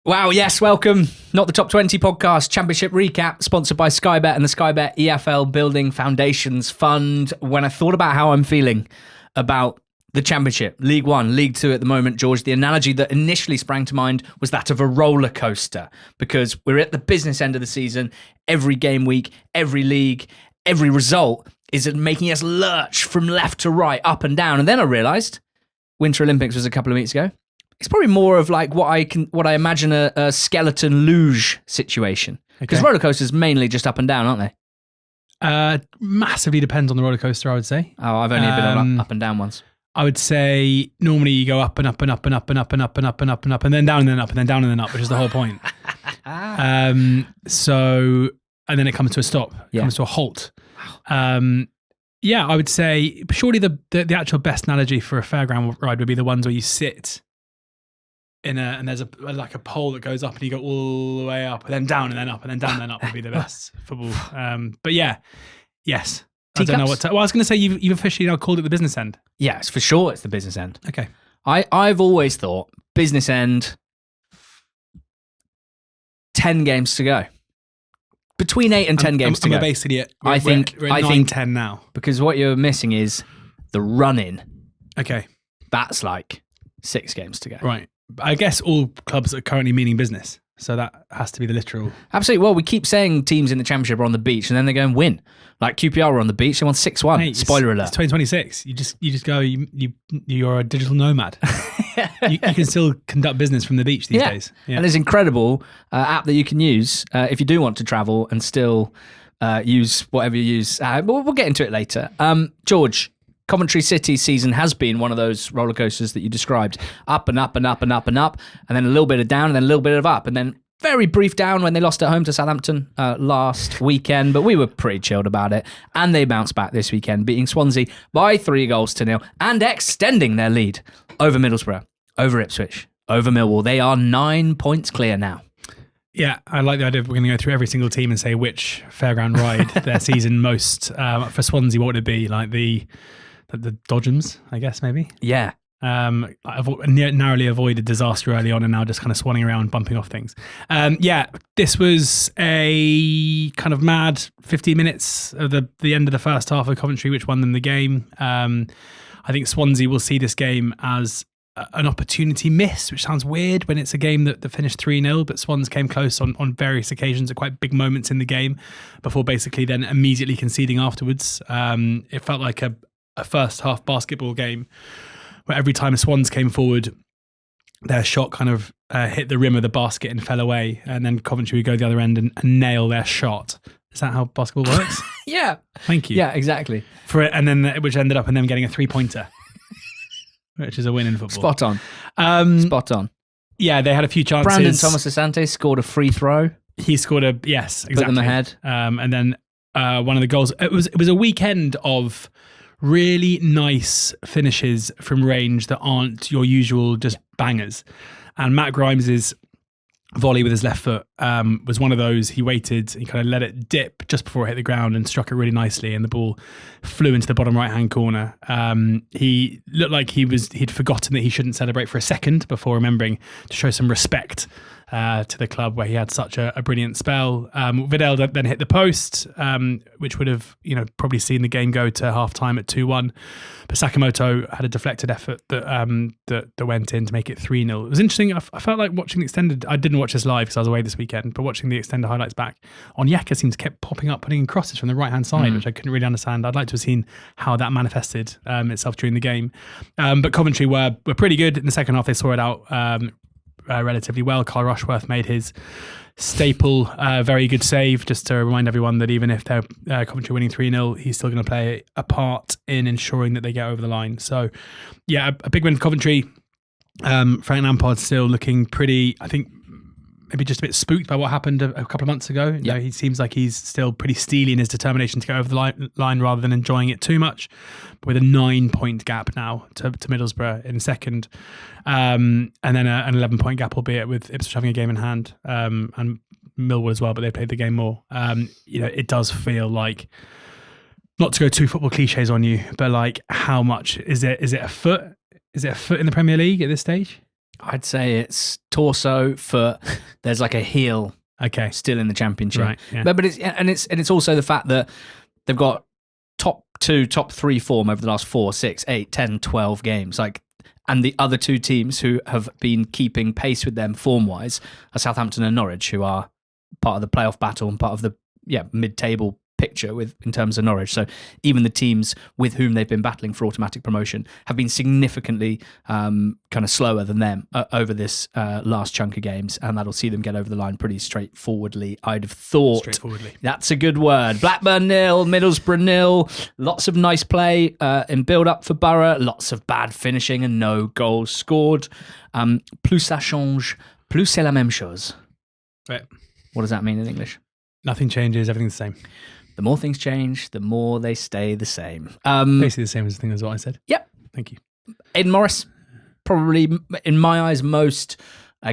Wow, yes, welcome. Not the Top 20 podcast, Championship Recap, sponsored by Sky Bet and the Sky Bet EFL Building Foundations Fund. When I thought about how I'm feeling about the Championship, League One, League Two at the moment, George, the analogy that initially sprang to mind was that of a roller coaster, because we're at the business end of the season. Every game week, every league, every result is making us lurch from left to right, up and down. And then I realised Winter Olympics was a couple of weeks ago. It's probably more of like what I imagine a skeleton luge situation. Because roller coasters mainly just up and down, aren't they? Massively depends on the roller coaster, I would say. Oh, I've only been on up and down once. I would say normally you go up and up and up and up and up and up and up and up and up and then down and then up and then down and then up, which is the whole point. So and then it comes to a stop. It comes to a halt. Yeah, I would say surely the actual best analogy for a fairground ride would be the ones where you sit and there's a pole that goes up and you go all the way up and then down and then up and then down and then up would be the best football. But yeah, yes. I don't know what I was going to say. You've officially now called it the business end. Yes, for sure it's the business end. Okay. I've always thought business end, 10 games to go. Between 8 and 10 games to go. Basically I think 9-10 now. Because what you're missing is the run-in. Okay. That's like 6 games to go. Right. I guess all clubs are currently meaning business. So that has to be the literal. Absolutely. Well, we keep saying teams in the Championship are on the beach and then they go and win. Like QPR were on the beach, they won 6-1. Hey, spoiler alert. It's 2026. You just go, you're a digital nomad. you can still conduct business from the beach these days. Yeah. And there's an incredible app that you can use if you do want to travel and still use whatever you use. We'll get into it later. George, Coventry City season has been one of those roller coasters that you described. Up and up and up and up and up, and then a little bit of down and then a little bit of up, and then very brief down when they lost at home to Southampton last weekend, but we were pretty chilled about it. And they bounced back this weekend, beating Swansea by 3-0 and extending their lead over Middlesbrough, over Ipswich, over Millwall. They are 9 points clear now. Yeah, I like the idea of we're going to go through every single team and say which fairground ride their season most. For Swansea, what would it be? Like the Dodgems, I guess, maybe? Yeah. Narrowly avoided disaster early on and now just kind of swanning around, bumping off things. This was a kind of mad 15 minutes of the end of the first half of Coventry, which won them the game. I think Swansea will see this game as an opportunity miss, which sounds weird when it's a game that finished 3-0, but Swans came close on various occasions at quite big moments in the game before basically then immediately conceding afterwards. It felt like a first half basketball game where every time Swans came forward, their shot kind of hit the rim of the basket and fell away, and then Coventry would go the other end and nail their shot. Is that how basketball works? Yeah. Thank you. Yeah, exactly. For it, and then which ended up in them getting a 3-pointer, which is a win in football. Spot on. Spot on. Yeah, they had a few chances. Brandon Thomas Asante scored a free throw. He scored exactly. Put them ahead. And then one of the goals. It was a weekend of really nice finishes from range that aren't your usual just bangers. And Matt Grimes' volley with his left foot was one of those. He waited, he kind of let it dip just before it hit the ground and struck it really nicely, and the ball flew into the bottom right-hand corner. He looked like he'd forgotten that he shouldn't celebrate for a second before remembering to show some respect to the club where he had such a brilliant spell. Vidal then hit the post, which would have probably seen the game go to half-time at 2-1. But Sakamoto had a deflected effort that went in to make it 3-0. It was interesting. I felt like watching the extended. I didn't watch this live because I was away this weekend, but watching the extended highlights back, Onyeka seems kept popping up, putting in crosses from the right-hand side, which I couldn't really understand. I'd like to have seen how that manifested itself during the game. But Coventry were pretty good in the second half. They saw it out relatively well. Carl Rushworth made his staple very good save, just to remind everyone that even if they're Coventry winning 3-0, he's still going to play a part in ensuring that they get over the line. So yeah, a big win for Coventry. Frank Lampard still looking pretty, I think, maybe just a bit spooked by what happened a couple of months ago. Yeah. He seems like he's still pretty steely in his determination to go over the line rather than enjoying it too much, with a 9-point gap now to Middlesbrough in second, and then an 11-point gap, albeit with Ipswich having a game in hand, and Millwall as well, but they played the game more. It does feel like, not to go too football cliches on you, but like, how much is it a foot? Is it a foot in the Premier League at this stage? I'd say it's torso, foot. There's like a heel Okay. still in the Championship. Right. Yeah. But it's also the fact that they've got top 2, top 3 form over the last 4, 6, 8, 10, 12 games. Like, and the other two teams who have been keeping pace with them form-wise are Southampton and Norwich, who are part of the playoff battle and part of the mid-table picture in terms of Norwich. So even the teams with whom they've been battling for automatic promotion have been significantly kind of slower than them over this last chunk of games, and that'll see them get over the line pretty straightforwardly, I'd have thought. Straightforwardly. That's a good word. Blackburn 0, Middlesbrough 0. Lots of nice play in build-up for Borough. Lots of bad finishing and no goals scored. Plus ça change, plus c'est la même chose. Right. What does that mean in English? Nothing changes. Everything's the same. The more things change, the more they stay the same. Basically the same as the thing as what I said. Yep. Thank you. Aidan Morris, probably, in my eyes, most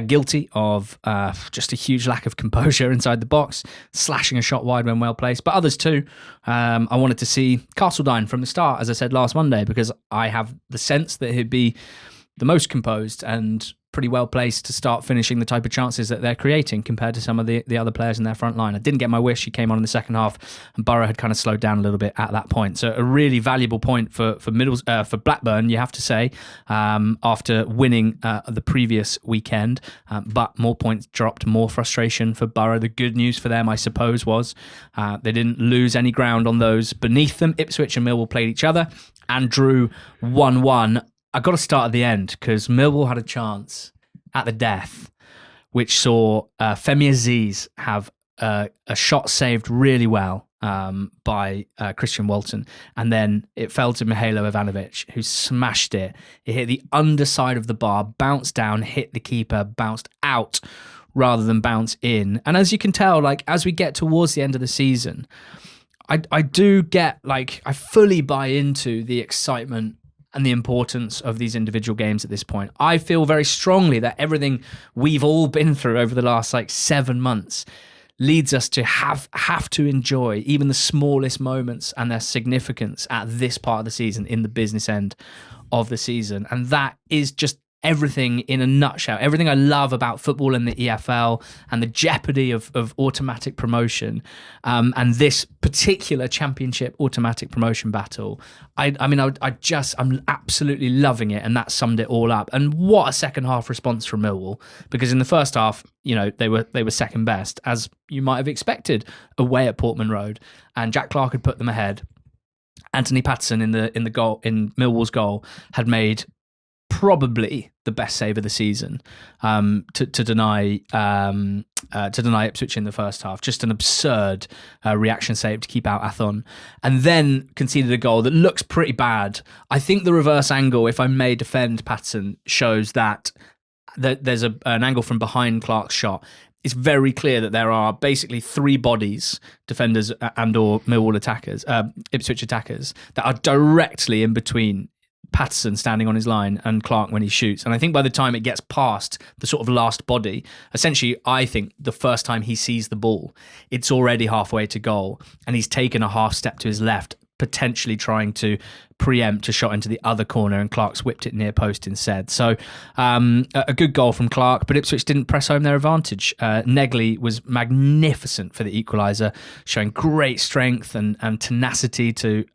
guilty of just a huge lack of composure inside the box, slashing a shot wide when well placed. But others too. I wanted to see Castledine from the start, as I said last Monday, because I have the sense that he'd be the most composed and pretty well placed to start finishing the type of chances that they're creating compared to some of the other players in their front line. I didn't get my wish. He came on in the second half, and Borough had kind of slowed down a little bit at that point. So a really valuable point for Blackburn, you have to say, after winning the previous weekend. But more points dropped, more frustration for Borough. The good news for them, I suppose, was they didn't lose any ground on those beneath them. Ipswich and Millwall played each other and drew 1-1. I got to start at the end because Millwall had a chance at the death, which saw Femi Aziz have a shot saved really well by Christian Walton, and then it fell to Mihailo Ivanovic, who smashed it. It hit the underside of the bar, bounced down, hit the keeper, bounced out rather than bounce in. And as you can tell, like as we get towards the end of the season, I do get like I fully buy into the excitement and the importance of these individual games at this point. I feel very strongly that everything we've all been through over the last 7 months leads us to have to enjoy even the smallest moments and their significance at this part of the season, in the business end of the season. And that is just everything in a nutshell. Everything I love about football and the EFL and the jeopardy of automatic promotion, and this particular Championship automatic promotion battle. I'm absolutely loving it, and that summed it all up. And what a second half response from Millwall, because in the first half, they were second best, as you might have expected, away at Portman Road, and Jack Clarke had put them ahead. Anthony Patterson in the goal, in Millwall's goal, had made probably the best save of the season to deny Ipswich in the first half. Just an absurd reaction save to keep out Athon, and then conceded a goal that looks pretty bad. I think the reverse angle, if I may defend Patterson, shows that there's an angle from behind Clarke's shot. It's very clear that there are basically 3 bodies, defenders and or Millwall attackers, Ipswich attackers, that are directly in between Patterson standing on his line and Clarke when he shoots. And I think by the time it gets past the sort of last body, essentially, I think the first time he sees the ball, it's already halfway to goal, and he's taken a half step to his left, potentially trying to preempt a shot into the other corner, and Clarke's whipped it near post instead. So a good goal from Clarke, but Ipswich didn't press home their advantage. Negley was magnificent for the equaliser, showing great strength and tenacity to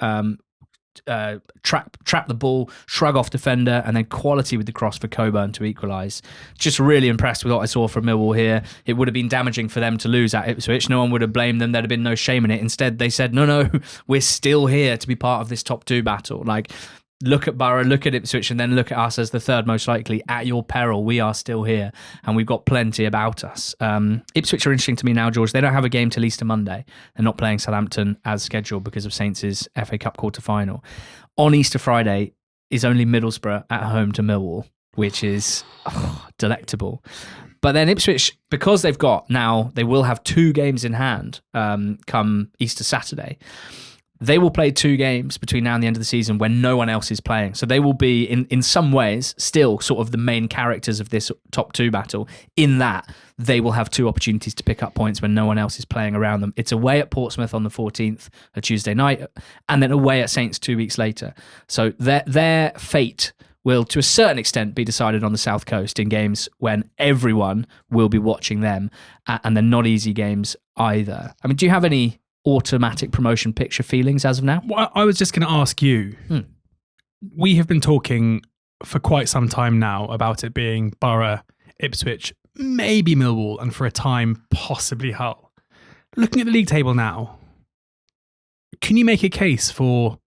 trap the ball, shrug off defender, and then quality with the cross for Coburn to equalise. Just really impressed with what I saw from Millwall here. It would have been damaging for them to lose at Ipswich. No one would have blamed them. There'd have been no shame in it. Instead, they said, no, we're still here to be part of this top 2 battle. Like, look at Borough, look at Ipswich, and then look at us as the third most likely. At your peril, we are still here, and we've got plenty about us. Ipswich are interesting to me now, George. They don't have a game till Easter Monday. They're not playing Southampton as scheduled because of Saints' FA Cup quarter-final. On Easter Friday is only Middlesbrough at home to Millwall, which is delectable. But then Ipswich, because they will have 2 games in hand come Easter Saturday. They will play 2 games between now and the end of the season when no one else is playing. So they will be, in some ways, still sort of the main characters of this top 2 battle, in that they will have 2 opportunities to pick up points when no one else is playing around them. It's away at Portsmouth on the 14th, a Tuesday night, and then away at Saints 2 weeks later. So their fate will, to a certain extent, be decided on the South Coast in games when everyone will be watching them, and they're not easy games either. I mean, do you have any automatic promotion picture feelings as of now? Well, I was just going to ask you. We have been talking for quite some time now about it being Borough, Ipswich, maybe Millwall, and for a time, possibly Hull. Looking at the league table now, can you make a case for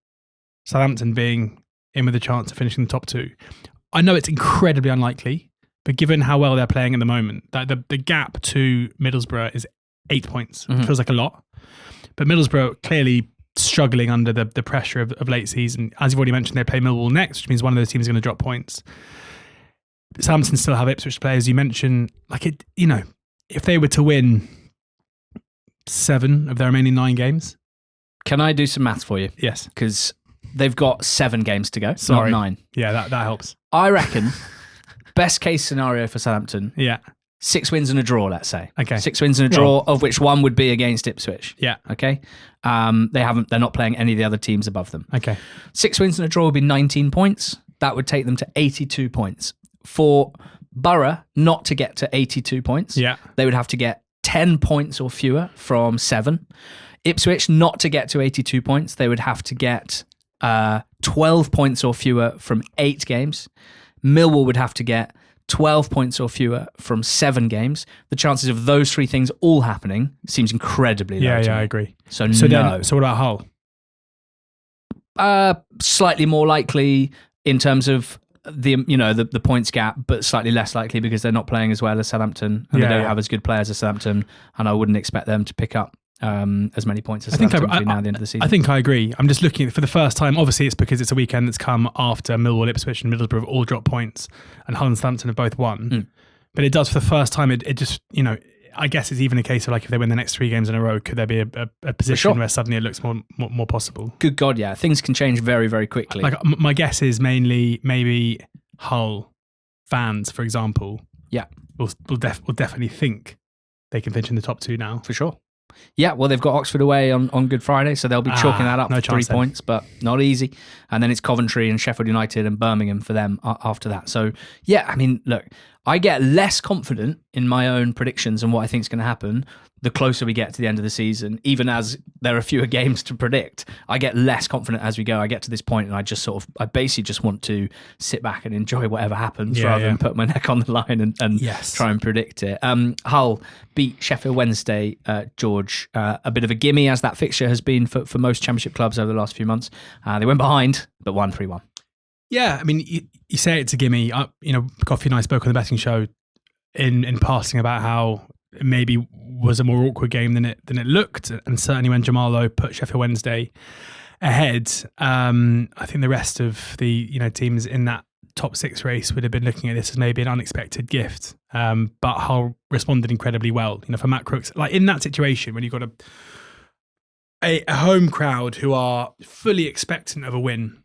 Southampton being in with a chance of finishing the top two? I know it's incredibly unlikely, but given how well they're playing at the moment, the gap to Middlesbrough is 8 points. It feels like a lot. But Middlesbrough clearly struggling under the pressure of late season. As you've already mentioned, they play Millwall next, which means one of those teams is going to drop points. Southampton still have Ipswich players. You mentioned, if they were to win 7 of their remaining 9 games. Can I do some maths for you? Yes. Because they've got 7 games to go, Sorry. not 9. Yeah, that helps. I reckon best case scenario for Southampton, 6 wins and a draw, let's say. Okay. 6 wins and a draw, of which one would be against Ipswich. Yeah. Okay. They're not playing any of the other teams above them. Okay. 6 wins and a draw would be 19 points. That would take them to 82 points. For Borough not to get to 82 points, they would have to get 10 points or fewer from 7. Ipswich not to get to 82 points, they would have to get 12 points or fewer from 8 games. Millwall would have to get 12 points or fewer from 7 games. The chances of those 3 things all happening seems incredibly low. Yeah, I agree. So what about Hull? Slightly more likely in terms of the points gap, but slightly less likely because they're not playing as well as Southampton, and they don't have as good players as Southampton, and I wouldn't expect them to pick up as many points as Southampton between now and the end of the season. I think I agree. I'm just looking for the first time. Obviously, it's because it's a weekend that's come after Millwall, Ipswich, and Middlesbrough have all dropped points, and Hull and Southampton have both won. But it does for the first time. It just I guess it's even a case of if they win the next 3 games in a row, could there be a position where suddenly it looks more possible? Good God, yeah. Things can change very, very quickly. My guess is mainly maybe Hull fans, for example, will definitely think they can finish in the top 2 now. For sure. Yeah, well, they've got Oxford away on Good Friday, so they'll be chalking that up for 3 points, but not easy. And then it's Coventry and Sheffield United and Birmingham for them after that. So, yeah, I mean, look, I get less confident in my own predictions and what I think is going to happen the closer we get to the end of the season, even as there are fewer games to predict. I get less confident as we go. I get to this point and I basically just want to sit back and enjoy whatever happens rather than put my neck on the line and try and predict it. Hull beat Sheffield Wednesday, George. A bit of a gimme, as that fixture has been for most Championship clubs over the last few months. They went behind, but won 3-1. Yeah, I mean, you say it's a gimme. Coffee and I spoke on the betting show in passing about how it maybe was a more awkward game than it looked, and certainly when Jamal Lowe put Sheffield Wednesday ahead, I think the rest of the teams in that top 6 race would have been looking at this as maybe an unexpected gift. But Hull responded incredibly well. For Matt Crooks, in that situation when you've got a home crowd who are fully expectant of a win,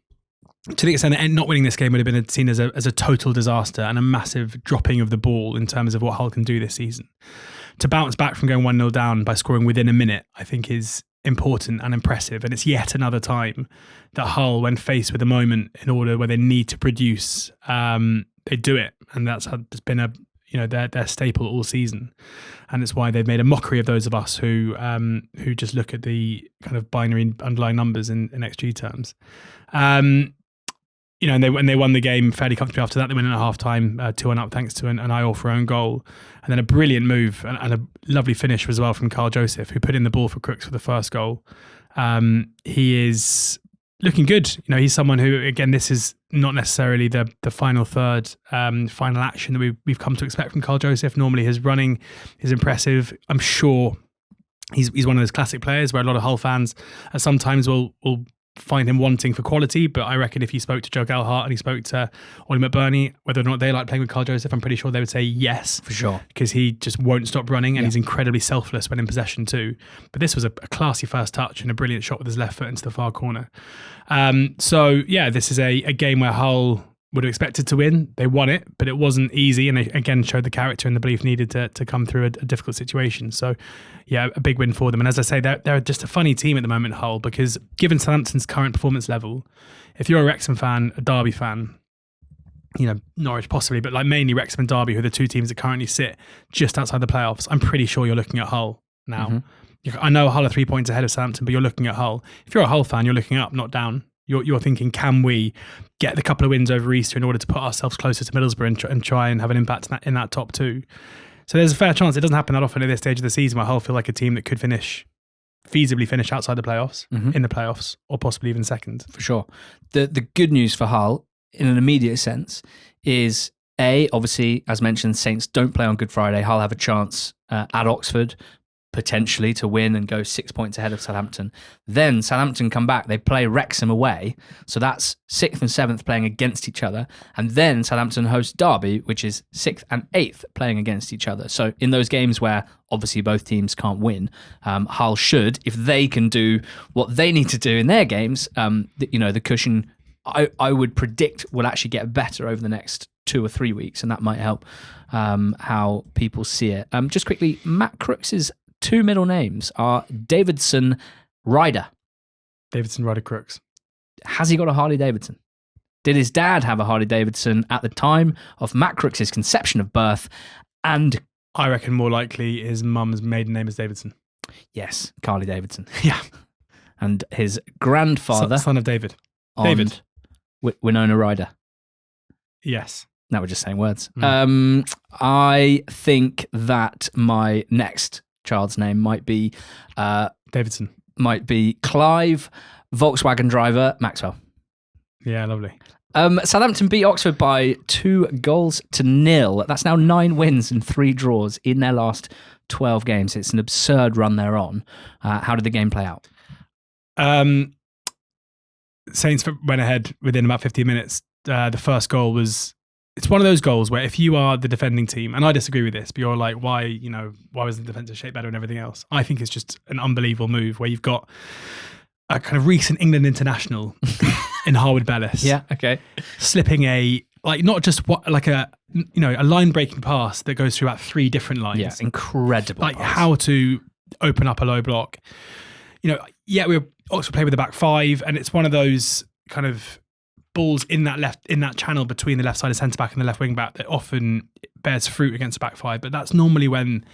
to the extent that not winning this game would have been seen as a total disaster and a massive dropping of the ball in terms of what Hull can do this season. To bounce back from going 1-0 down by scoring within a minute, I think is important and impressive. And it's yet another time that Hull, when faced with a moment in order where they need to produce, they do it. And that's been their staple all season. And it's why they've made a mockery of those of us who just look at the kind of binary underlying numbers in XG terms. And they won the game fairly comfortably after that. They went in at half-time, 2-1 up thanks to an Ayew for own goal. And then a brilliant move and a lovely finish as well from Carl Joseph, who put in the ball for Crooks for the first goal. He is looking good. He's someone who, again, this is not necessarily the final third, final action that we've come to expect from Carl Joseph. Normally his running is impressive. I'm sure he's one of those classic players where a lot of Hull fans sometimes will find him wanting for quality, but I reckon if you spoke to Joe Gelhardt and he spoke to Ollie McBurney, whether or not they like playing with Carl Joseph, I'm pretty sure they would say yes. For sure. Because he just won't stop running and he's incredibly selfless when in possession too. But this was a classy first touch and a brilliant shot with his left foot into the far corner. This is a game where Hull would have expected to win. They won it, but it wasn't easy, and they again showed the character and the belief needed to come through a difficult situation. So, yeah, a big win for them. And as I say, they're just a funny team at the moment, Hull, because given Southampton's current performance level, if you're a Wrexham fan, a Derby fan, Norwich possibly, but like mainly Wrexham and Derby, who are the two teams that currently sit just outside the playoffs. I'm pretty sure you're looking at Hull now. I know Hull are 3 points ahead of Southampton, but you're looking at Hull. If you're a Hull fan, you're looking up, not down. You're thinking, can we get the couple of wins over Easter in order to put ourselves closer to Middlesbrough and try and have an impact in that top two? So there's a fair chance. It doesn't happen that often at this stage of the season where Hull feel like a team that could feasibly finish outside the playoffs, in the playoffs, or possibly even second. For sure. The good news for Hull, in an immediate sense, is obviously, as mentioned, Saints don't play on Good Friday. Hull have a chance at Oxford, potentially, to win and go 6 points ahead of Southampton. Then Southampton come back, they play Wrexham away, so that's 6th and 7th playing against each other, and then Southampton host Derby, which is 6th and 8th playing against each other. So in those games where obviously both teams can't win, Hull should, if they can do what they need to do in their games, the cushion, I would predict, will actually get better over the next 2 or 3 weeks, and that might help how people see it. Just quickly, Matt Crooks's 2 middle names are Davidson Ryder. Davidson Ryder Crooks. Has he got a Harley Davidson? Did his dad have a Harley Davidson at the time of Matt Crooks's conception of birth? And I reckon more likely his mum's maiden name is Davidson. Yes, Carly Davidson. Yeah. And his grandfather... Son of David. David. Winona Ryder. Yes. Now we're just saying words. I think that my next child's name might be Davidson. Might be Clive, Volkswagen driver, Maxwell. Yeah, lovely. Southampton beat Oxford by 2-0. That's now 9 wins and 3 draws in their last 12 games. It's an absurd run they're on. How did the game play out? Saints went ahead within about 15 minutes. The first goal was... It's one of those goals where if you are the defending team, and I disagree with this, but you're like, why was the defensive shape better and everything else? I think it's just an unbelievable move where you've got a kind of recent England international in Harwood Bellis. Yeah, okay. Slipping a line breaking pass that goes through about 3 different lines. Yeah, incredible. Like pass. How to open up a low block. Oxford play with the back 5, and it's one of those kind of balls in that channel between the left side of centre back and the left wing back that often bears fruit against the back 5. But that's normally when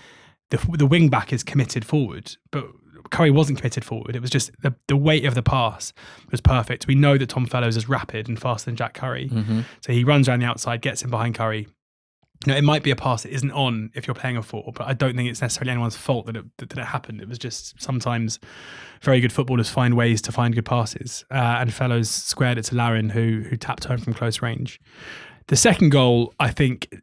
the wing back is committed forward. But Curry wasn't committed forward. It was just the weight of the pass was perfect. We know that Tom Fellows is rapid and faster than Jack Curry, so he runs around the outside, gets in behind Curry. It might be a pass that isn't on if you're playing a 4, but I don't think it's necessarily anyone's fault that it happened. It was just sometimes very good footballers find ways to find good passes, and Fellows squared it to Larin, who tapped home from close range. The second goal, I think,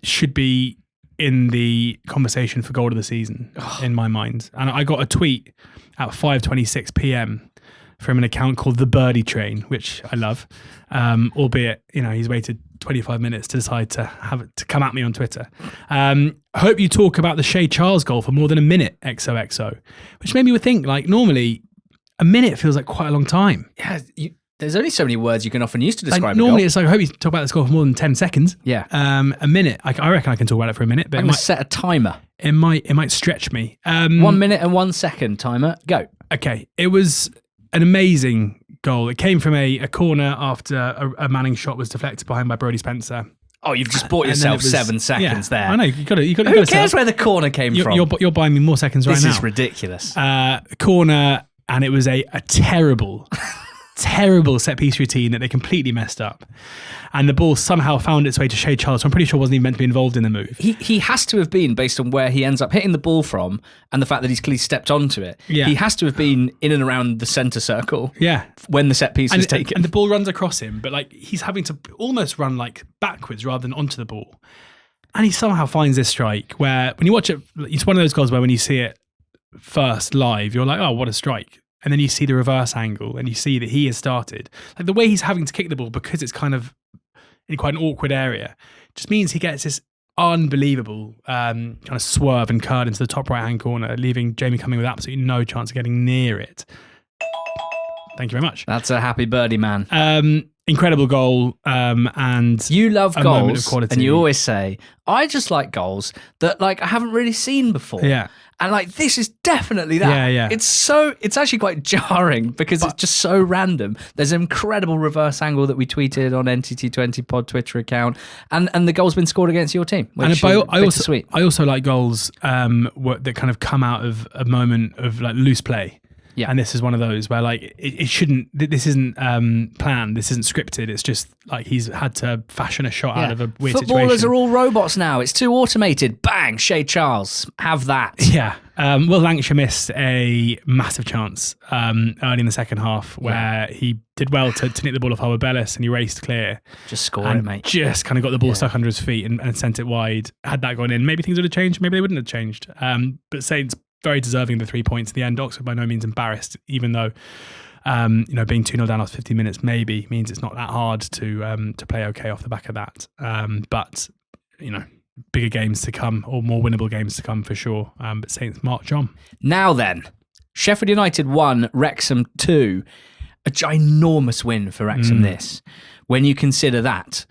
should be in the conversation for goal of the season in my mind. And I got a tweet at 5:26 p.m. from an account called The Birdie Train, which I love, albeit he's waited 25 minutes to decide to come at me on Twitter. I hope you talk about the Shea Charles goal for more than a minute, XOXO, which made me think, like, normally a minute feels like quite a long time. Yeah, there's only so many words you can often use to describe normally a goal. It's like, I hope you talk about this goal for more than 10 seconds. Yeah. A minute, I reckon I can talk about it for a minute, but I'm going to set a timer. It might stretch me. 1 minute and 1 second timer, go. Okay, it was an amazing goal. It came from a corner after a Manning shot was deflected behind by Brodie Spencer. Oh, you've just bought yourself 7 seconds there. I know. You got to. Who cares where the corner came from? You're buying me more seconds right now. This is ridiculous. Corner, and it was a terrible, terrible set piece routine that they completely messed up. And the ball somehow found its way to Shea Charles, who I'm pretty sure wasn't even meant to be involved in the move. He has to have been, based on where he ends up hitting the ball from and the fact that he's clearly stepped onto it. Yeah. He has to have been in and around the centre circle. Yeah. When the set piece was taken. And the ball runs across him, but like he's having to almost run like backwards rather than onto the ball. And he somehow finds this strike where, when you watch it, it's one of those goals where when you see it first live, you're like, oh, what a strike. And then you see the reverse angle and you see that he has started. Like the way he's having to kick the ball, because it's kind of in quite an awkward area, just means he gets this unbelievable kind of swerve and curl into the top right-hand corner, leaving Jamie Cumming with absolutely no chance of getting near it. Thank you very much. That's a happy birdie, man. incredible goal, and You love a moment of goals, quality. and you always say, I just like goals that like I haven't really seen before. Yeah. And like this is definitely that. Yeah. It's actually quite jarring because it's just so random. There's an incredible reverse angle that we tweeted on NTT20 Pod Twitter account, and the goal's been scored against your team. Which And bittersweet. I also like goals that kind of come out of a moment of like loose play. Yeah. And this is one of those where like it shouldn't. This isn't planned. This isn't scripted. It's just like he's had to fashion a shot out of a weird Footballers situation. are all robots now. It's too automated. Bang, Shay Charles, have that. Yeah. Will Lancashire missed a massive chance early in the second half where he did well to nick the ball off Howard Bellis and he raced clear. Just score and it, mate. Just kind of got the ball stuck under his feet and sent it wide. Had that gone in, maybe things would have changed. Maybe they wouldn't have changed. But Saints very deserving of the 3 points in the end. Oxford by no means embarrassed, even though being 2-0 down after 15 minutes maybe means it's not that hard to play okay off the back of that. But bigger games to come, or more winnable games to come for sure. But Saints march on. Now then, Sheffield United 1, Wrexham 2. A ginormous win for Wrexham this. When you consider that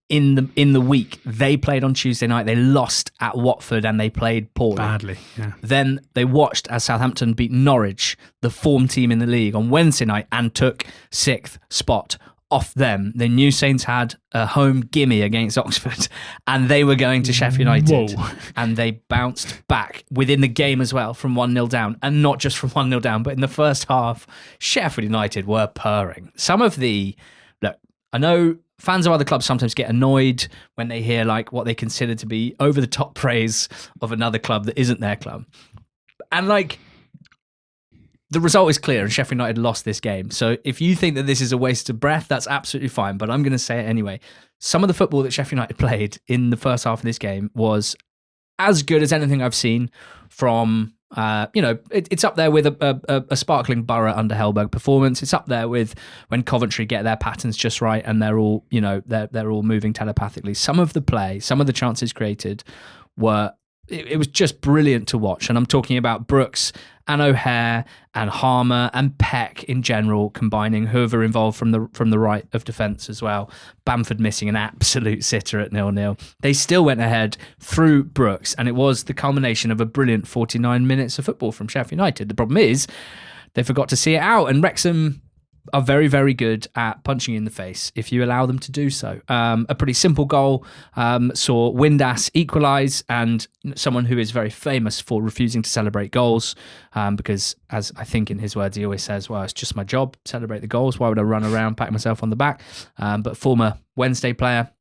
in the week they played on Tuesday night, they lost at Watford and they played poorly. Badly, yeah. Then they watched as Southampton beat Norwich, the form team in the league, on Wednesday night and took 6th spot off them. They knew Saints had a home gimme against Oxford and they were going to Sheffield United. Whoa. And they bounced back within the game as well from 1-0 down. And not just from 1-0 down, but in the first half, Sheffield United were purring. Look, I know fans of other clubs sometimes get annoyed when they hear like what they consider to be over the top praise of another club that isn't their club. And like, the result is clear and Sheffield United lost this game. So if you think that this is a waste of breath, that's absolutely fine. But I'm going to say it anyway. Some of the football that Sheffield United played in the first half of this game was as good as anything I've seen from, it's up there with a sparkling Borough under Hellberg performance. It's up there with when Coventry get their patterns just right and they're all, they're all moving telepathically. Some of the play, some of the chances created were, it was just brilliant to watch. And I'm talking about Brooks and O'Hare and Harmer and Peck in general, combining whoever involved from the right of defence as well. Bamford missing an absolute sitter at 0-0. They still went ahead through Brooks, and it was the culmination of a brilliant 49 minutes of football from Sheffield United. The problem is they forgot to see it out, and Wrexham are very, very good at punching you in the face if you allow them to do so. A pretty simple goal saw Windass equalise, and someone who is very famous for refusing to celebrate goals because, as I think in his words, he always says, well, it's just my job, celebrate the goals. Why would I run around, pat myself on the back? But former Wednesday player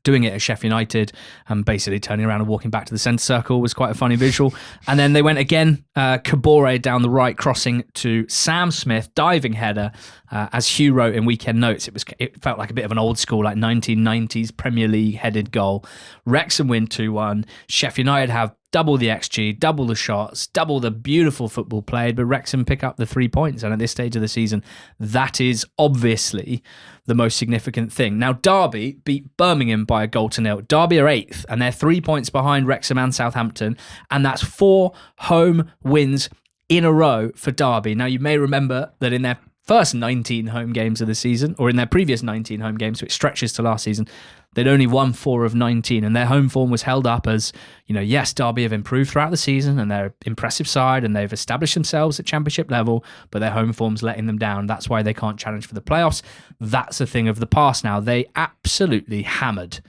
doing it at Sheffield United and basically turning around and walking back to the centre circle was quite a funny visual. And then they went again, Kabore down the right, crossing to Sam Smith, diving header. As Hugh wrote in Weekend Notes, it felt like a bit of an old school, like 1990s Premier League headed goal. Wrexham win 2-1. Sheffield United have double the XG, double the shots, double the beautiful football played, but Wrexham pick up the 3 points. And at this stage of the season, that is obviously the most significant thing. Now, Derby beat Birmingham by a goal to nil. Derby are 8th, and they're 3 points behind Wrexham and Southampton, and that's 4 home wins in a row for Derby. Now, you may remember that in their first 19 home games of the season, or in their previous 19 home games, which stretches to last season, they'd only won 4 of 19, and their home form was held up as, yes, Derby have improved throughout the season, and they're an impressive side, and they've established themselves at championship level, but their home form's letting them down. That's why they can't challenge for the playoffs. That's a thing of the past now. They absolutely hammered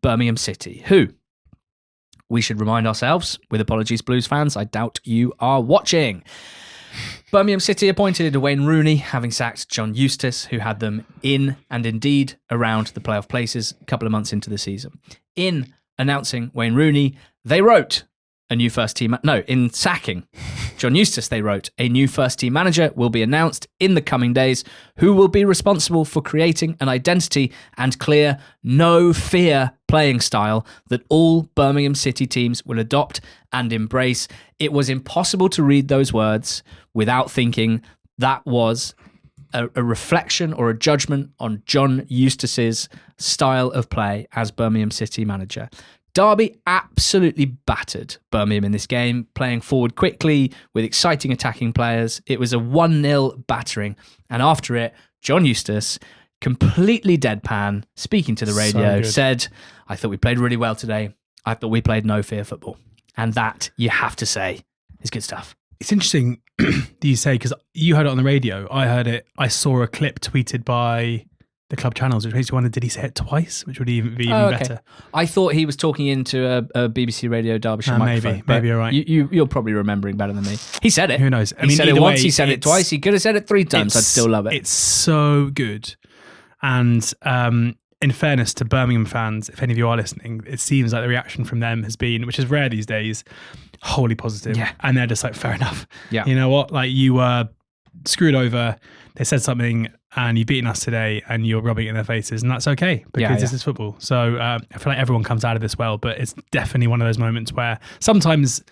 Birmingham City, who, we should remind ourselves, with apologies, Blues fans, I doubt you are watching. Birmingham City appointed Wayne Rooney, having sacked John Eustace, who had them in and indeed around the playoff places a couple of months into the season. In announcing Wayne Rooney, they wrote a new first team. In sacking John Eustace, they wrote a new first team manager will be announced in the coming days, who will be responsible for creating an identity and clear, no fear playing style that all Birmingham City teams will adopt and embrace. It was impossible to read those words without thinking that was a reflection or a judgment on John Eustace's style of play as Birmingham City manager. Derby absolutely battered Birmingham in this game, playing forward quickly with exciting attacking players. It was a 1-0 battering. And after it, John Eustace completely deadpan, speaking to the radio, good. said, I thought we played really well today. I thought we played no fear football. And that, you have to say, is good stuff. It's interesting that you say, because you heard it on the radio. I heard it. I saw a clip tweeted by the club channels, which makes me wonder, did he say it twice? Which would be even better. I thought he was talking into a BBC Radio Derbyshire microphone. Maybe you're right. You're probably remembering better than me. He said it. Who knows? He said it once, he said it twice. He could have said it 3 times. I'd still love it. It's so good. And in fairness to Birmingham fans, if any of you are listening, it seems like the reaction from them has been, which is rare these days, wholly positive. Yeah. And they're just like, fair enough. Yeah. You know what? Like, you were screwed over. They said something and you've beaten us today and you're rubbing it in their faces, and that's okay because this is football. So I feel like everyone comes out of this well, but it's definitely one of those moments where sometimes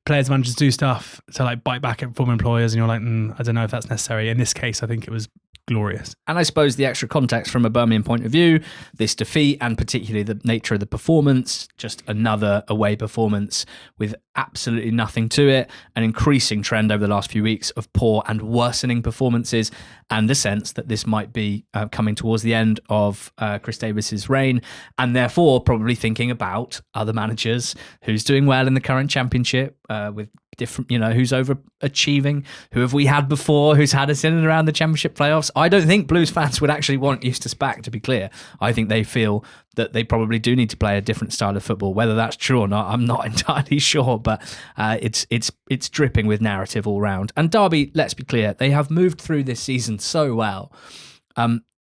players, managers do stuff to like bite back at former employers and you're like, I don't know if that's necessary. In this case, I think it was glorious. And I suppose the extra context from a Birmingham point of view, this defeat and particularly the nature of the performance, just another away performance with absolutely nothing to it, an increasing trend over the last few weeks of poor and worsening performances, and a sense that this might be coming towards the end of Chris Davis's reign, and therefore probably thinking about other managers, who's doing well in the current championship with different, who's overachieving, who have we had before, who's had us in and around the championship playoffs. I don't think Blues fans would actually want Eustace back, to be clear. I think they feel that they probably do need to play a different style of football. Whether that's true or not, I'm not entirely sure, but it's dripping with narrative all round. And Derby, let's be clear, they have moved through this season so well.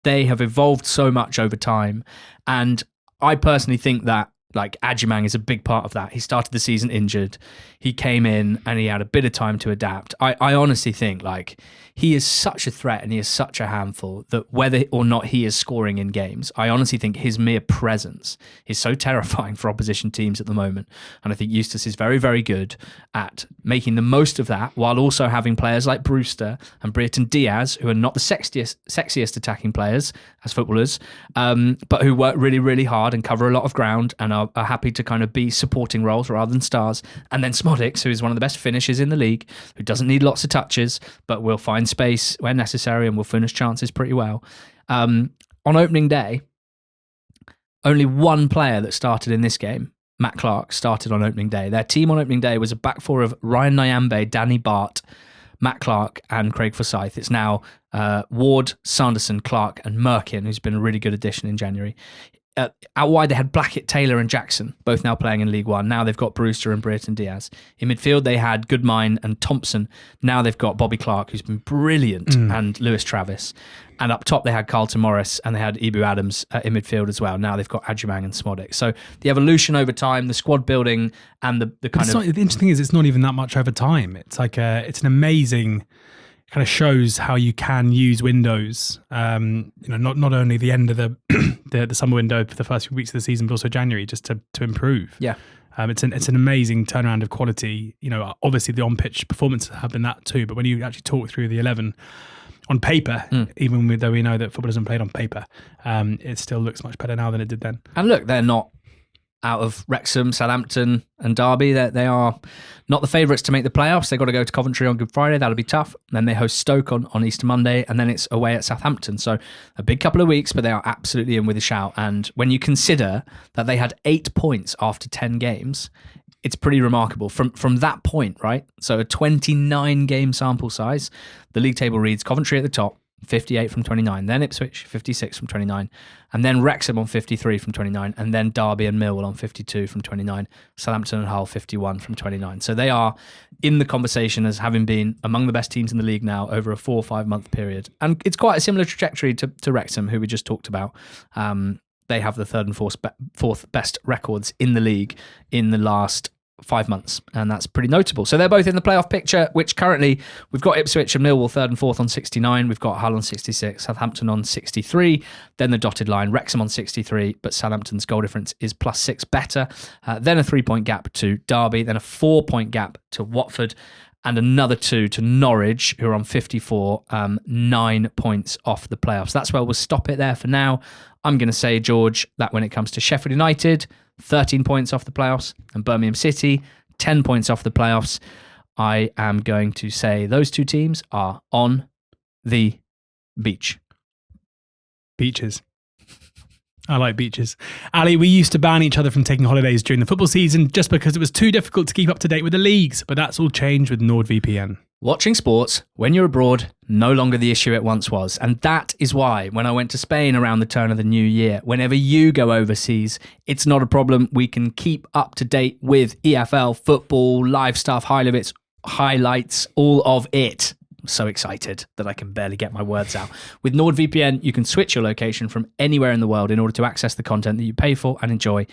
They have evolved so much over time, and I personally think that Adjumang is a big part of that. He started the season injured. He came in and he had a bit of time to adapt. I honestly think he is such a threat and he is such a handful that whether or not he is scoring in games, I honestly think his mere presence is so terrifying for opposition teams at the moment. And I think Eustace is very, very good at making the most of that while also having players like Brewster and Brereton Diaz, who are not the sexiest attacking players as footballers, but who work really, really hard and cover a lot of ground and are happy to kind of be supporting roles rather than stars. And then Smodix, who is one of the best finishers in the league, who doesn't need lots of touches, but will find space where necessary and will finish chances pretty well. On opening day, only one player that started in this game, Matt Clark, started on opening day. Their team on opening day was a back four of Ryan Nyambe, Danny Bart, Matt Clark and Craig Forsyth. It's now Ward, Sanderson, Clark and Merkin, who's been a really good addition in January. Out wide, they had Blackett, Taylor and Jackson, both now playing in League One. Now they've got Brewster and Brereton Diaz. In midfield, they had Goodmine and Thompson. Now they've got Bobby Clark, who's been brilliant, and Lewis Travis. And up top, they had Carlton Morris and they had Ibu Adams in midfield as well. Now they've got Adjumang and Smodix. So the evolution over time, the squad building and the kind of... The interesting thing is it's not even that much over time. It's like it's an amazing... kind of shows how you can use windows, not only the end of the summer window for the first few weeks of the season, but also January, just to improve. Yeah. It's an amazing turnaround of quality. Obviously the on-pitch performances have been that too, but when you actually talk through the 11 on paper, even though we know that football isn't played on paper, it still looks much better now than it did then. And look, they're not out of Wrexham, Southampton and Derby. They are not the favourites to make the playoffs. They've got to go to Coventry on Good Friday. That'll be tough. Then they host Stoke on Easter Monday, and then it's away at Southampton. So a big couple of weeks, but they are absolutely in with a shout. And when you consider that they had 8 points after 10 games, it's pretty remarkable. From that point, right? So a 29-game sample size. The league table reads Coventry at the top, 58 from 29, then Ipswich 56 from 29, and then Wrexham on 53 from 29, and then Derby and Millwall on 52 from 29, Southampton and Hull 51 from 29. So they are in the conversation as having been among the best teams in the league now over a 4 or 5 month period. And it's quite a similar trajectory to Wrexham, who we just talked about. They have the third and fourth best records in the league in the last 5 months, and that's pretty notable. So they're both in the playoff picture, which currently we've got Ipswich and Millwall third and fourth on 69, we've got Hull on 66, Southampton on 63, then the dotted line, Wrexham on 63, but Southampton's goal difference is +6 better, then a 3-point gap to Derby, then a 4-point gap to Watford, and another 2 to Norwich, who are on 54, 9 points off the playoffs. That's where we'll stop it there for now. I'm going to say, George, that when it comes to Sheffield United, 13 points off the playoffs, and Birmingham City, 10 points off the playoffs, I am going to say those two teams are on the beach. Beaches. I like beaches. Ali, we used to ban each other from taking holidays during the football season just because it was too difficult to keep up to date with the leagues, but that's all changed with NordVPN. Watching sports when you're abroad, no longer the issue it once was. And that is why when I went to Spain around the turn of the new year, whenever you go overseas, it's not a problem. We can keep up to date with EFL, football, live stuff, highlights, all of it. So excited that I can barely get my words out. With NordVPN, you can switch your location from anywhere in the world in order to access the content that you pay for and enjoy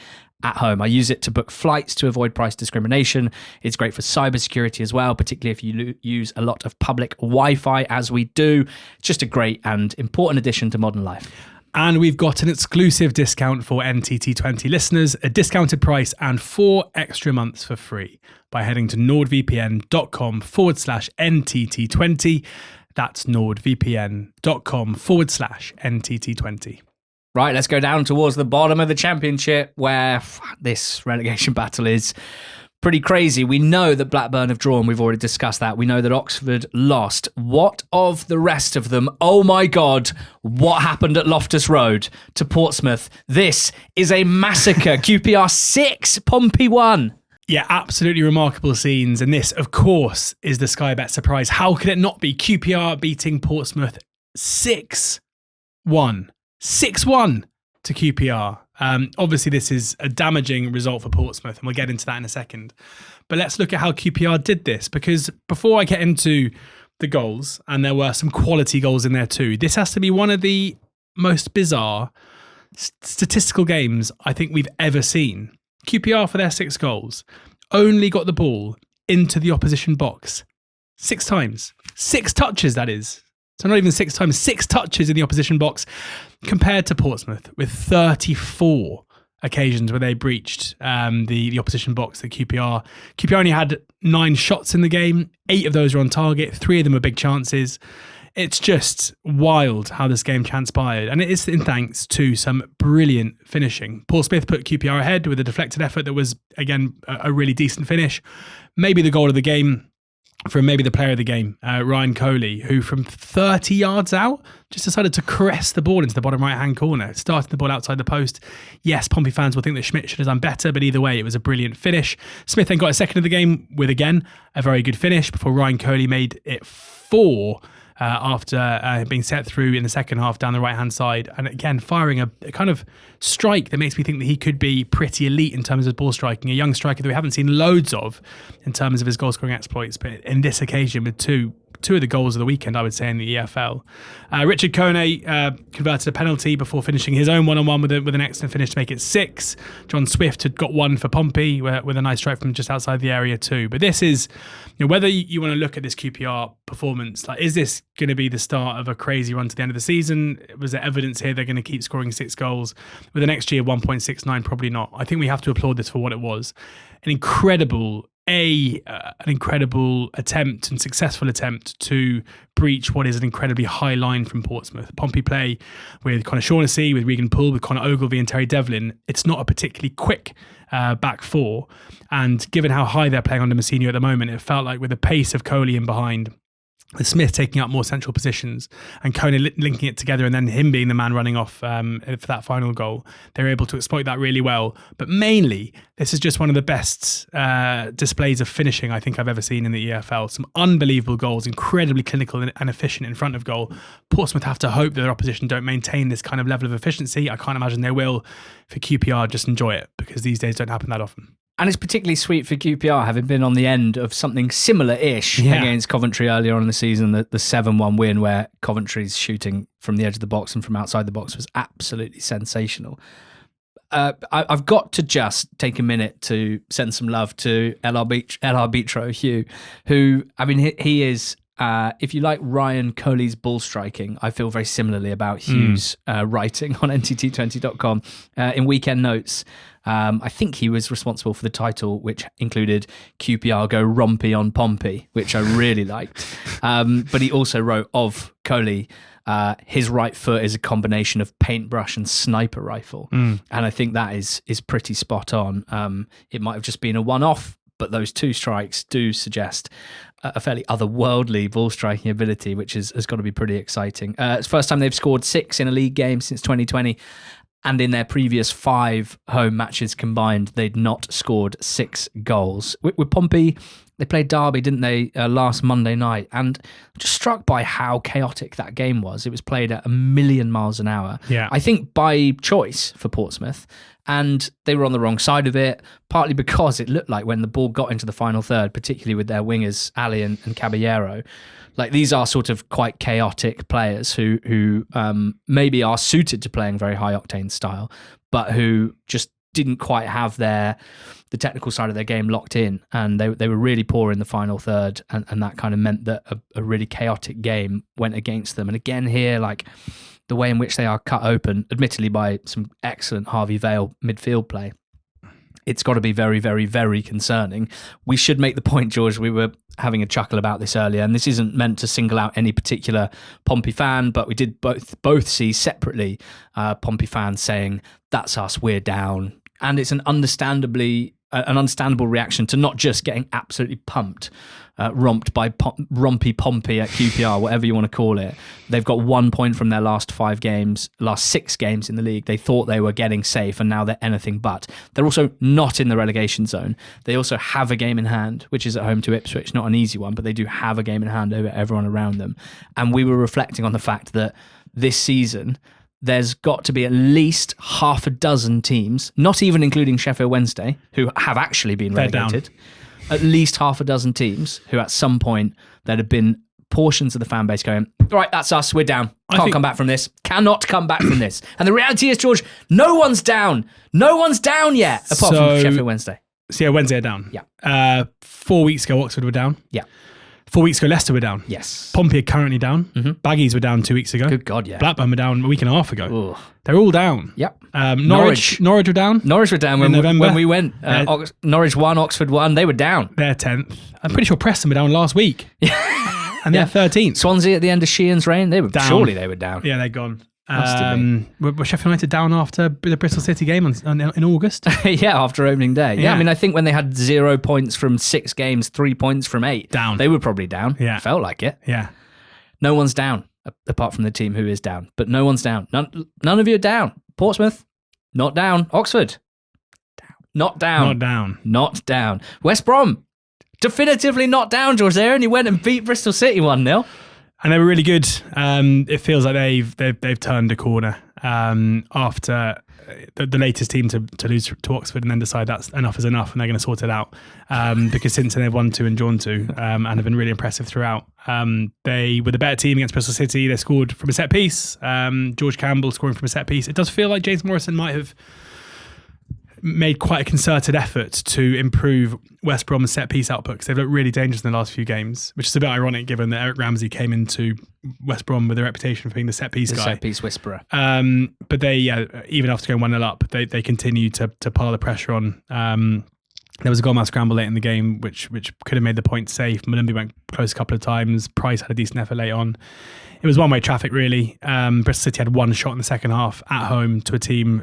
at home. I use it to book flights to avoid price discrimination. It's great for cybersecurity as well, particularly if you use a lot of public Wi-Fi, as we do. It's just a great and important addition to modern life. And we've got an exclusive discount for NTT20 listeners, a discounted price and 4 extra months for free by heading to nordvpn.com/NTT20. That's nordvpn.com/NTT20. Right, let's go down towards the bottom of the championship where this relegation battle is pretty crazy. We know that Blackburn have drawn. We've already discussed that. We know that Oxford lost. What of the rest of them? Oh my God, what happened at Loftus Road to Portsmouth? This is a massacre. QPR 6, Pompey 1. Yeah, absolutely remarkable scenes. And this, of course, is the Sky Bet surprise. How could it not be? QPR beating Portsmouth 6-1. 6-1 to QPR. Obviously, this is a damaging result for Portsmouth, and we'll get into that in a second. But let's look at how QPR did this, because before I get into the goals, and there were some quality goals in there too, this has to be one of the most bizarre statistical games I think we've ever seen. QPR, for their 6 goals, only got the ball into the opposition box 6 times. 6 touches, that is. So not even 6 times, 6 touches in the opposition box, compared to Portsmouth with 34 occasions where they breached the opposition box. The QPR only had 9 shots in the game. 8 of those were on target. 3 of them were big chances. It's just wild how this game transpired. And it is in thanks to some brilliant finishing. Paul Smith put QPR ahead with a deflected effort that was, again, a really decent finish. Maybe the goal of the game from maybe the player of the game, Ryan Coley, who from 30 yards out just decided to caress the ball into the bottom right-hand corner, starting the ball outside the post. Yes, Pompey fans will think that Schmidt should have done better, but either way, it was a brilliant finish. Smith then got a second of the game with, again, a very good finish before Ryan Coley made it 4 after being set through in the second half down the right-hand side. And again, firing a kind of strike that makes me think that he could be pretty elite in terms of ball striking. A young striker that we haven't seen loads of in terms of his goal-scoring exploits. But in this occasion, with two of the goals of the weekend, I would say, in the EFL. Richard Kone converted a penalty before finishing his own one-on-one with an excellent finish to make it 6. John Swift had got 1 for Pompey with a nice strike from just outside the area too. But this is, whether you want to look at this QPR performance, like, is this going to be the start of a crazy run to the end of the season? Was there evidence here they're going to keep scoring 6 goals with an XG of 1.69? Probably not. I think we have to applaud this for what it was. An incredible attempt and successful attempt to breach what is an incredibly high line from Portsmouth. Pompey play with Conor Shaughnessy, with Regan Poole, with Conor Ogilvie and Terry Devlin. It's not a particularly quick back four, and given how high they're playing under Mousinho at the moment, it felt like with the pace of Coley in behind, with Smith taking up more central positions and Kone linking it together, and then him being the man running off for that final goal, they were able to exploit that really well. But mainly, this is just one of the best displays of finishing I think I've ever seen in the EFL. Some unbelievable goals, incredibly clinical and efficient in front of goal. Portsmouth have to hope that their opposition don't maintain this kind of level of efficiency. I can't imagine they will. For QPR, just enjoy it, because these days don't happen that often. And it's particularly sweet for QPR, having been on the end of something similar-ish against Coventry earlier on in the season, the 7-1 win where Coventry's shooting from the edge of the box and from outside the box was absolutely sensational. I've got to just take a minute to send some love to El Arbitro, Hugh, who, I mean, he is... if you like Ryan Coley's ball striking, I feel very similarly about Hugh's writing on NTT20.com. In weekend notes, I think he was responsible for the title, which included QPR go rompy on Pompey, which I really liked. But he also wrote of Coley, his right foot is a combination of paintbrush and sniper rifle. And I think that is pretty spot on. It might have just been a one-off, but those 2 strikes do suggest a fairly otherworldly ball striking ability, which has got to be pretty exciting. It's the first time they've scored 6 in a league game since 2020. And in their previous 5 home matches combined, they'd not scored 6 goals. With Pompey, they played Derby, didn't they, last Monday night? And just struck by how chaotic that game was. It was played at 1,000,000 miles an hour. Yeah. I think by choice for Portsmouth. And they were on the wrong side of it, partly because it looked like when the ball got into the final third, particularly with their wingers, Ali and Caballero, like these are sort of quite chaotic players who maybe are suited to playing very high octane style, but who just didn't quite have the technical side of their game locked in, and they were really poor in the final third, and that kind of meant that a really chaotic game went against them. And again here, like the way in which they are cut open, admittedly by some excellent Harvey Vale midfield play, it's got to be very, very, very concerning. We should make the point, George, we were having a chuckle about this earlier, and this isn't meant to single out any particular Pompey fan, but we did both see separately Pompey fans saying, that's us, we're down. And it's an understandable reaction to not just getting absolutely pumped, romped by Rompy Pompey at QPR, whatever you want to call it. They've got 1 point from their last 6 games in the league. They thought they were getting safe, and now they're anything but. They're also not in the relegation zone. They also have a game in hand, which is at home to Ipswich. Not an easy one, but they do have a game in hand over everyone around them. And we were reflecting on the fact that this season, there's got to be at least half a dozen teams, not even including Sheffield Wednesday, who have actually been relegated. At least half a dozen teams who at some point there'd have been portions of the fan base going, all right, that's us, we're down. Can't come back from this. Cannot come back from this. And the reality is, George, no one's down. No one's down yet, apart from Sheffield Wednesday. So yeah, Wednesday are down. Yeah. 4 weeks ago, Oxford were down. Yeah. 4 weeks ago, Leicester were down. Yes. Pompey are currently down. Mm-hmm. Baggies were down 2 weeks ago. Good God, yeah. Blackburn were down a week and a half ago. Ooh. They're all down. Yep. Norwich were down. Norwich were down when we went. Norwich won, Oxford won. They were down. They're 10th. I'm pretty sure Preston were down last week. And they're 13th. Swansea at the end of Sheehan's reign, they were down. Surely they were down. Yeah, they're gone. Were Sheffield United down after the Bristol City game in August? Yeah, after opening day. Yeah, I mean, I think when they had 0 points from 6 games, 3 points from 8, down. They were probably down. Yeah. Felt like it. Yeah. No one's down, apart from the team who is down. But no one's down. None of you are down. Portsmouth, not down. Oxford, down. Not down. Not down. Not down. West Brom, definitively not down, George. They only went and beat Bristol City 1-0. And they were really good. It feels like they've turned a corner after the latest team to lose to Oxford and then decide that's enough is enough and they're going to sort it out. Because since then they've won 2 and drawn 2 and have been really impressive throughout. They were the better team against Bristol City. They scored from a set piece. George Campbell scoring from a set piece. It does feel like James Morrison might have made quite a concerted effort to improve West Brom's set piece output because they've looked really dangerous in the last few games, which is a bit ironic given that Eric Ramsey came into West Brom with a reputation for being the set piece guy. Set piece whisperer. But they, even after going 1-0 up, they continue to pile the pressure on. There was a goalmouth scramble late in the game, which could have made the point safe. Malumbi went close a couple of times. Price had a decent effort late on. It was one-way traffic, really. Bristol City had one shot in the second half at home to a team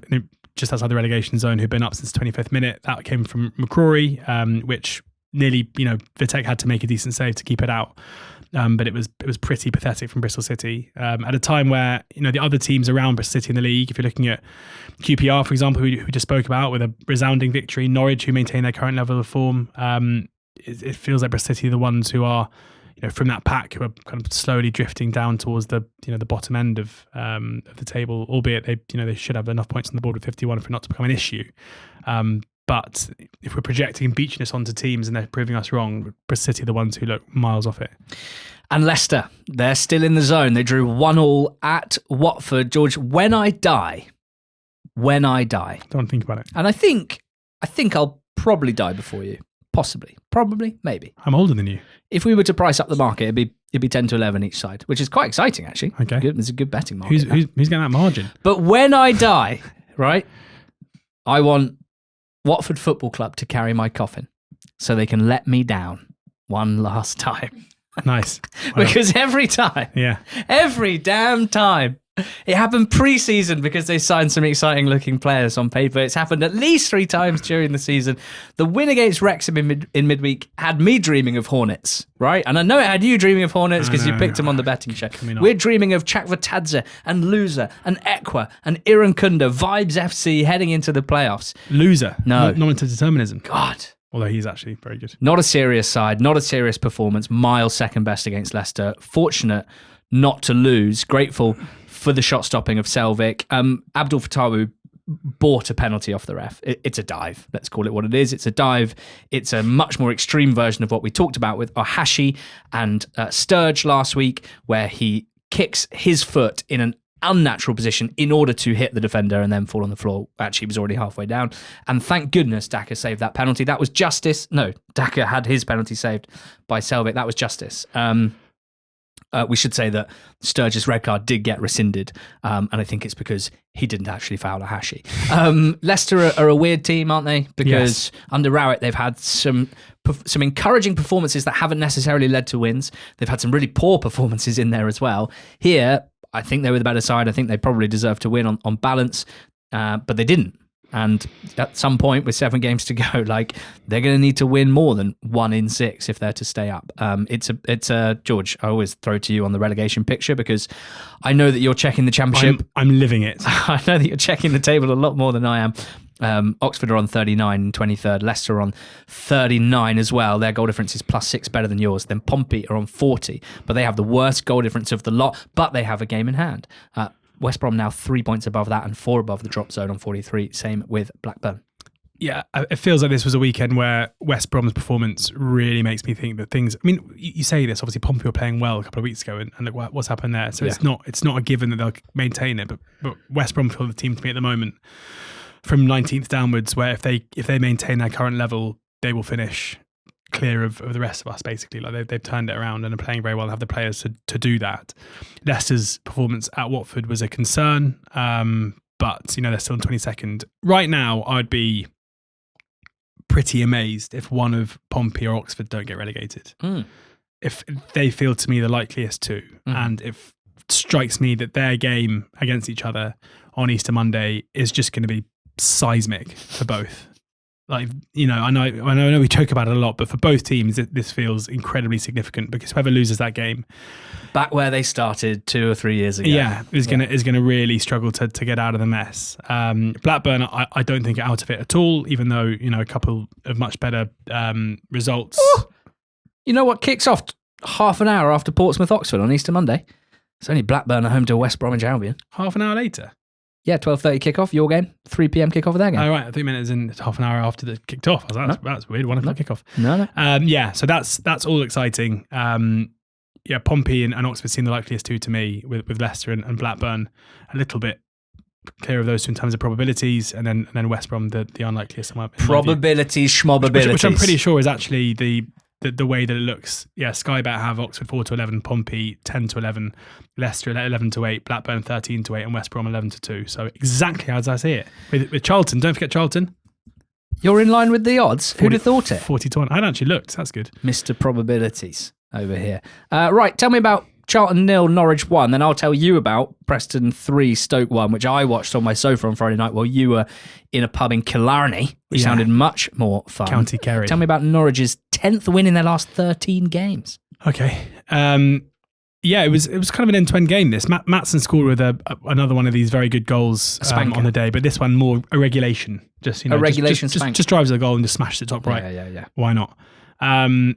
just outside the relegation zone who'd been up since the 25th minute. That came from McCrory, which nearly, Vitek had to make a decent save to keep it out. But it was pretty pathetic from Bristol City at a time where the other teams around Bristol City in the league, if you're looking at QPR, for example, who just spoke about with a resounding victory, Norwich, who maintain their current level of form, it feels like Bristol City are the ones who are from that pack who are kind of slowly drifting down towards the the bottom end of the table, albeit they should have enough points on the board with 51 for it not to become an issue. But if we're projecting beachiness onto teams and they're proving us wrong, Bristol City are the ones who look miles off it. And Leicester, they're still in the zone. They drew 1-1 at Watford. George, when I die. Don't want to think about it. And I think I'll probably die before you. Possibly. Probably. Maybe. I'm older than you. If we were to price up the market, it'd be 10 to 11 each side, which is quite exciting, actually. Okay. There's a good betting market. Who's getting that margin? But when I die, right, I want Watford Football Club to carry my coffin so they can let me down one last time. Nice. Because every time, every damn time It happened pre-season because they signed some exciting-looking players on paper. It's happened at least 3 times during the season. The win against Wrexham in midweek had me dreaming of Hornets, right? And I know it had you dreaming of Hornets because you picked them on the betting show. We're dreaming of Chakvetadze and Loser and Ekwa and Irankunda, Vibes FC heading into the playoffs. Loser. No. Nominative determinism. God. Although he's actually very good. Not a serious side, not a serious performance. Miles second best against Leicester. Fortunate not to lose. Grateful for the shot stopping of Selvik. Abdul Fatawu bought a penalty off the ref. It's a dive. Let's call it what it is. It's a dive. It's a much more extreme version of what we talked about with Ohashi and Sturge last week, where he kicks his foot in an unnatural position in order to hit the defender and then fall on the floor. Actually, he was already halfway down. And thank goodness Daka saved that penalty. That was justice. No, Daka had his penalty saved by Selvik. That was justice. We should say that Sturge's red card did get rescinded, and I think it's because he didn't actually foul Ohashi. Leicester are a weird team, aren't they? Because under Rowett, they've had some encouraging performances that haven't necessarily led to wins. They've had some really poor performances in there as well. Here, I think they were the better side. I think they probably deserved to win on balance, but they didn't. And at some point, with 7 games to go, they're going to need to win more than 1 in 6 if they're to stay up. It's a George. I always throw to you on the relegation picture because I know that you're checking the Championship. I'm living it. I know that you're checking the table a lot more than I am. Oxford are on 39 and 23rd. Leicester are on 39 as well. Their goal difference is +6 better than yours. Then Pompey are on 40, but they have the worst goal difference of the lot, but they have a game in hand. West Brom now 3 points above that and 4 above the drop zone on 43. Same with Blackburn. Yeah, it feels like this was a weekend where West Brom's performance really makes me think that things. I mean, you say this. Obviously, Pompey were playing well a couple of weeks ago, and look what's happened there. So it's not a given that they'll maintain it. But West Brom feel the team to me at the moment from 19th downwards, where if they maintain their current level, they will finish clear of the rest of us, basically. They've turned it around and are playing very well and have the players to do that. Leicester's performance at Watford was a concern, but they're still in 22nd. Right now, I'd be pretty amazed if one of Pompey or Oxford don't get relegated. If they feel to me the likeliest to, and it strikes me that their game against each other on Easter Monday is just going to be seismic for both. I know we joke about it a lot, but for both teams, this feels incredibly significant because whoever loses that game, back where they started 2 or 3 years ago, is going to really struggle to get out of the mess. Blackburn, I don't think are out of it at all, even though a couple of much better results. Oh, you know what kicks off half an hour after Portsmouth Oxford on Easter Monday? It's only Blackburn at home to West Bromwich Albion. Half an hour later. Yeah, 12:30 kickoff, your game, 3 p.m. kickoff of their game. Oh, right. I think it was in half an hour after they kicked off. I was like, that's weird. 1 o'clock kickoff. No. So that's all exciting. Pompey and Oxford seem the likeliest two to me, with Leicester and Blackburn a little bit clear of those two in terms of probabilities, and then West Brom the unlikeliest. Probabilities, schmobabilities. Which I'm pretty sure is actually the way that it looks. Yeah, Sky Bet have Oxford 4-11, Pompey 10-11, Leicester 11-8, Blackburn 13-8, and West Brom 11-2. So exactly as I see it. With Charlton, don't forget Charlton. You're in line with the odds. Who'd have thought it? 40-1. I hadn't actually looked. That's good. Mr. Probabilities over here. Right, tell me about Charlton 0, Norwich 1. Then I'll tell you about Preston 3, Stoke 1, which I watched on my sofa on Friday night while you were in a pub in Killarney, which sounded much more fun. County Kerry. Tell me about Norwich's 10th win in their last 13 games. Okay. It was kind of an end-to-end game, this. Maatsen scored with another one of these very good goals on the day, but this one more a regulation. Just just drives a goal and just smashes it top right. Yeah. Why not? And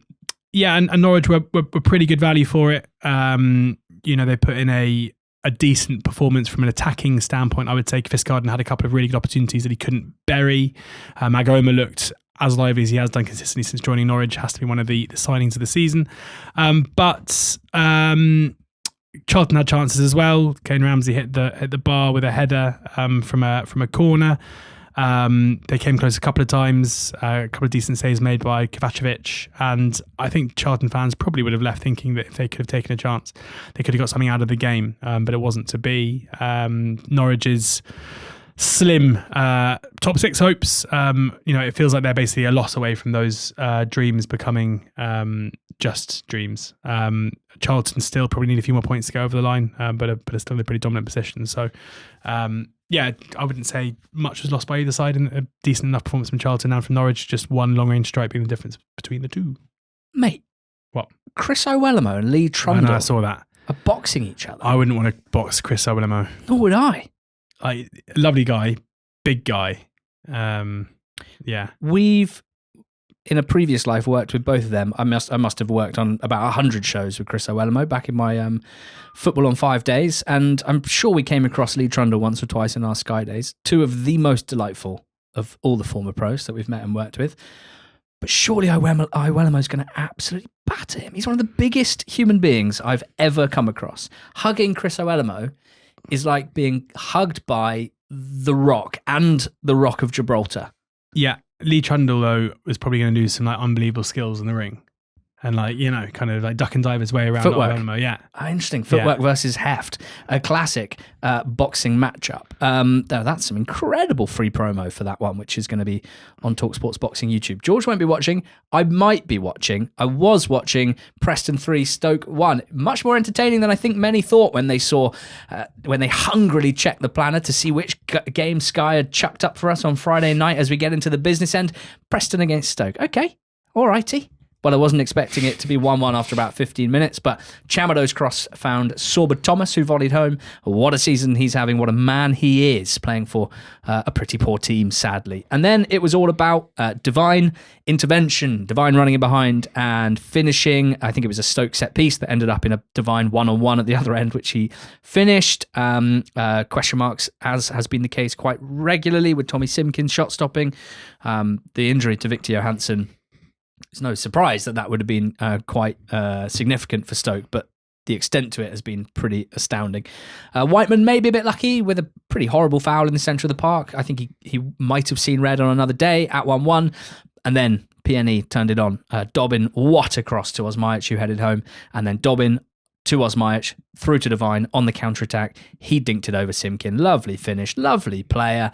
Norwich were pretty good value for it. They put in a decent performance from an attacking standpoint. I would say Fiskarden had a couple of really good opportunities that he couldn't bury. Magoma looked as lively as he has done consistently since joining Norwich. Has to be one of the signings of the season. But Charlton had chances as well. Kane Ramsey hit the bar with a header from a corner. They came close a couple of times, a couple of decent saves made by Kovacevic, and I think Charlton fans probably would have left thinking that if they could have taken a chance, they could have got something out of the game, but it wasn't to be. Norwich's slim top six hopes. It feels like they're basically a loss away from those dreams becoming just dreams. Charlton still probably need a few more points to go over the line, but are still in a pretty dominant position. So, I wouldn't say much was lost by either side, and a decent enough performance from Charlton and from Norwich. Just one long-range strike being the difference between the two. Mate. What? Chris Owellamo and Lee Trundle I saw that. are boxing each other. I wouldn't want to box Chris Owellamo. Nor would I. Lovely guy, big guy. We've, in a previous life, worked with both of them. I must have worked on about 100 shows with Chris Owellamo back in my Football on 5 days, and I'm sure we came across Lee Trundle once or twice in our Sky days. Two of the most delightful of all the former pros that we've met and worked with. But surely Owellamo is going to absolutely batter him. He's one of the biggest human beings I've ever come across. Hugging Chris Owellamo is like being hugged by The Rock and the Rock of Gibraltar. Yeah, Lee Trundle though was probably going to do some unbelievable skills in the ring, and kind of duck and dive his way around. Footwork. Owellamo, yeah. Interesting. Footwork versus heft, a classic boxing matchup. That's some incredible free promo for that one, which is going to be on TalkSports Boxing YouTube. George won't be watching. I might be watching. I was watching Preston 3, Stoke 1. Much more entertaining than I think many thought when they saw, when they hungrily checked the planner to see which game Sky had chucked up for us on Friday night as we get into the business end. Preston against Stoke. Okay, all righty. But I wasn't expecting it to be 1-1 after about 15 minutes. But Chamado's cross found Sorba Thomas, who volleyed home. What a season he's having. What a man he is, playing for a pretty poor team, sadly. And then it was all about divine intervention, divine running in behind and finishing. I think it was a Stoke set piece that ended up in a divine one-on-one at the other end, which he finished. Question marks, as has been the case quite regularly with Tommy Simkins shot stopping. The injury to Victor Johansson, it's no surprise that would have been quite significant for Stoke, but the extent to it has been pretty astounding. Whiteman may be a bit lucky with a pretty horrible foul in the centre of the park. I think he might have seen red on another day at 1-1, and then PNE turned it on. Dobbin, what a cross to Osmajic, who headed home, and then Dobbin to Osmajic, through to Devine on the counter-attack. He dinked it over Simkin. Lovely finish, lovely player.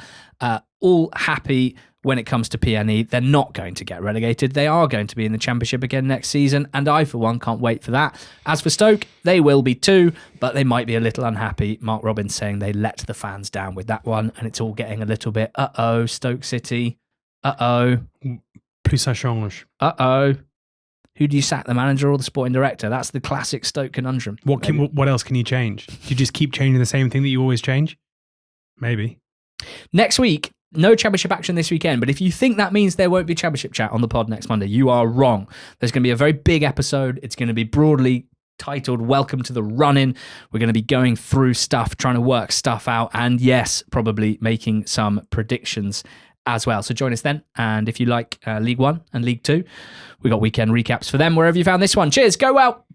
All happy when it comes to PNE. They're not going to get relegated. They are going to be in the Championship again next season, and I, for one, can't wait for that. As for Stoke, they will be too, but they might be a little unhappy. Mark Robbins saying they let the fans down with that one, and it's all getting a little bit, Stoke City, Plus ça change. Who do you sack, the manager or the sporting director? That's the classic Stoke conundrum. What else can you change? Do you just keep changing the same thing that you always change? Maybe. Next week, no Championship action this weekend, but if you think that means there won't be Championship chat on the pod next Monday, you are wrong. There's going to be a very big episode. It's going to be broadly titled Welcome to the Run-In. We're going to be going through stuff, trying to work stuff out, and yes, probably making some predictions as well. So join us then. And if you like League One and League Two, we got weekend recaps for them wherever you found this one. Cheers. Go well.